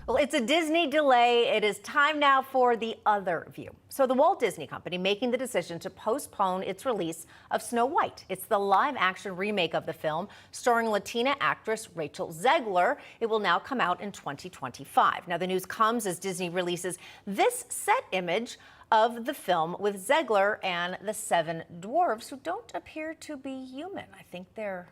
Well, it's a Disney delay. It is time now for the other view. So the Walt Disney Company making the decision to postpone its release of Snow White. It's the live-action remake of the film starring Latina actress Rachel Zegler. It will now come out in 2025. Now the news comes as Disney releases this set image of the film with Zegler and the 7 dwarves who don't appear to be human. I think they're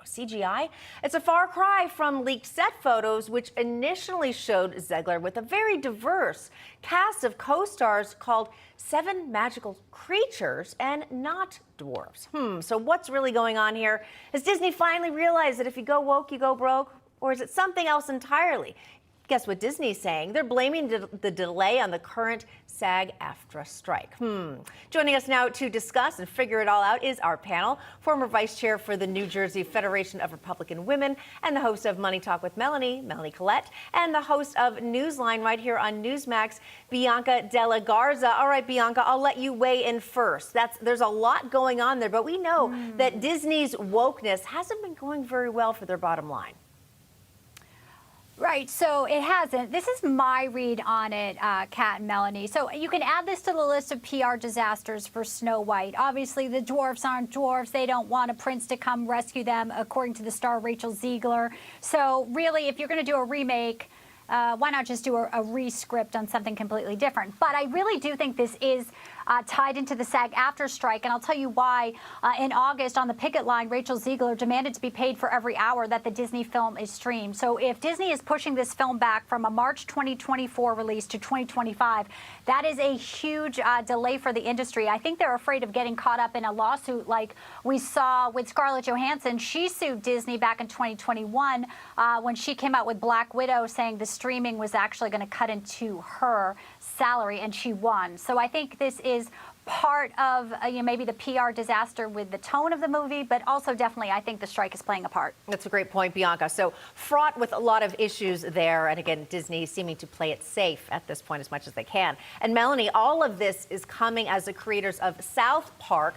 CGI? It's a far cry from leaked set photos, which initially showed Zegler with a very diverse cast of co-stars called 7 magical creatures and not dwarves. So what's really going on here? Has Disney finally realized that if you go woke, you go broke? Or is it something else entirely? Guess what Disney's saying? They're blaming the delay on the current SAG-AFTRA strike. Joining us now to discuss and figure it all out is our panel, former vice chair for the New Jersey Federation of Republican Women and the host of Money Talk with Melanie, Collette, and the host of Newsline right here on Newsmax, Bianca Della Garza. All right, Bianca, I'll let you weigh in first. There's a lot going on there, but we know that Disney's wokeness hasn't been going very well for their bottom line. Right, so it hasn't. This is my read on it, Kat and Melanie. So you can add this to the list of PR disasters for Snow White. Obviously, the dwarfs aren't dwarfs. They don't want a prince to come rescue them, according to the star Rachel Zegler. So really, if you're going to do a remake, why not just do a re-script on something completely different? But I really do think this is tied into the SAG-AFTRA strike, and I'll tell you why. In August, on the picket line, Rachel Zegler demanded to be paid for every hour that the Disney film is streamed. So if Disney is pushing this film back from a March 2024 release to 2025, that is a huge delay for the industry. I think they're afraid of getting caught up in a lawsuit like we saw with Scarlett Johansson. She sued Disney back in 2021 when she came out with Black Widow, saying the streaming was actually going to cut into her salary, and she won. So I think this is part of maybe the PR disaster with the tone of the movie, but also definitely I think the strike is playing a part. That's a great point, Bianca. So fraught with a lot of issues there, and again, Disney seeming to play it safe at this point as much as they can. And Melanie, all of this is coming as the creators of South Park,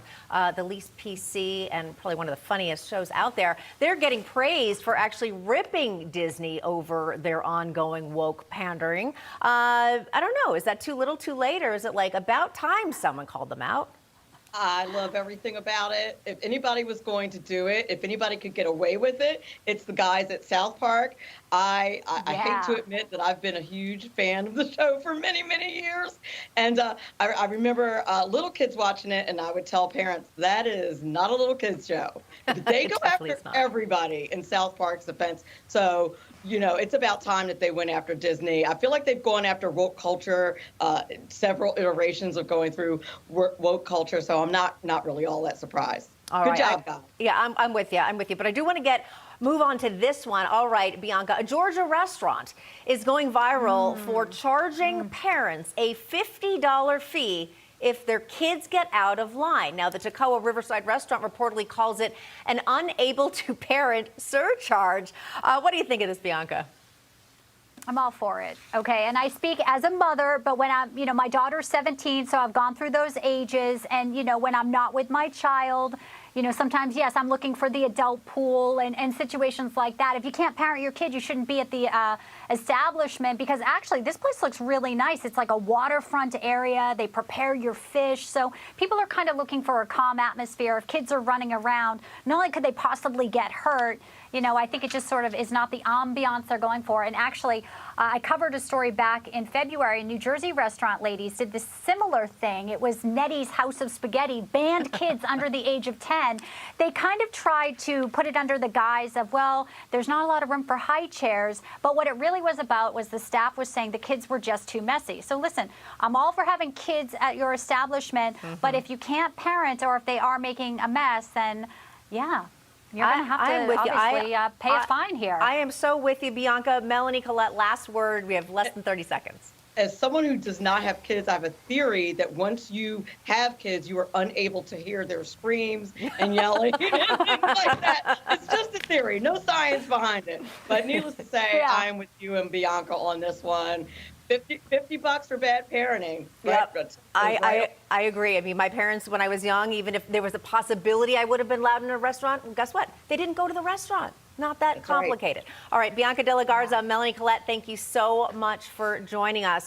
the least PC and probably one of the funniest shows out there. They're getting praised for actually ripping Disney over their ongoing woke pandering. I don't know, is that too little too late, or is it like about time someone called them out? I love everything about it. If anybody was going to do it, if anybody could get away with it, it's the guys at South Park. I hate to admit that I've been a huge fan of the show for many, many years. And I remember little kids watching it, and I would tell parents, that is not a little kid's show. They go after everybody in South Park's defense. So, you know, it's about time that they went after Disney. I feel like they've gone after woke culture, several iterations of going through woke culture. So I'm not really all that surprised. Good job, guys. Yeah, I'm with you. But I do want to move on to this one. All right, Bianca, a Georgia restaurant is going viral for charging parents a $50 fee if their kids get out of line. Now, the Toccoa Riverside restaurant reportedly calls it an unable to parent surcharge. What do you think of this, Bianca? I'm all for it, okay? And I speak as a mother, but when I'm, my daughter's 17, so I've gone through those ages, and, when I'm not with my child, sometimes, yes, I'm looking for the adult pool and situations like that. If you can't parent your kid, you shouldn't be at the establishment, because actually this place looks really nice. It's like a waterfront area. They prepare your fish. So people are kind of looking for a calm atmosphere. If kids are running around, not only could they possibly get hurt, I think it just sort of is not the ambiance they're going for. And actually, I covered a story back in February. New Jersey restaurant ladies did this similar thing. It was Nettie's House of Spaghetti, banned kids under the age of 10. They kind of tried to put it under the guise of, well, there's not a lot of room for high chairs. But what it really was about was the staff was saying the kids were just too messy. So listen, I'm all for having kids at your establishment, but if you can't parent, or if they are making a mess, then yeah. You're going to have to obviously pay a fine here. I am so with you, Bianca. Melanie, Collette, last word. We have less than 30 seconds. As someone who does not have kids, I have a theory that once you have kids, you are unable to hear their screams and yelling and things like that. It's just a theory, no science behind it. But needless to say, I am with you and Bianca on this one. $50 for bad parenting. Yep. I agree. I mean, my parents, when I was young, even if there was a possibility I would have been loud in a restaurant, well, guess what? They didn't go to the restaurant. Not that That's right. complicated. All right, Bianca De La Garza, Melanie, Collette, thank you so much for joining us.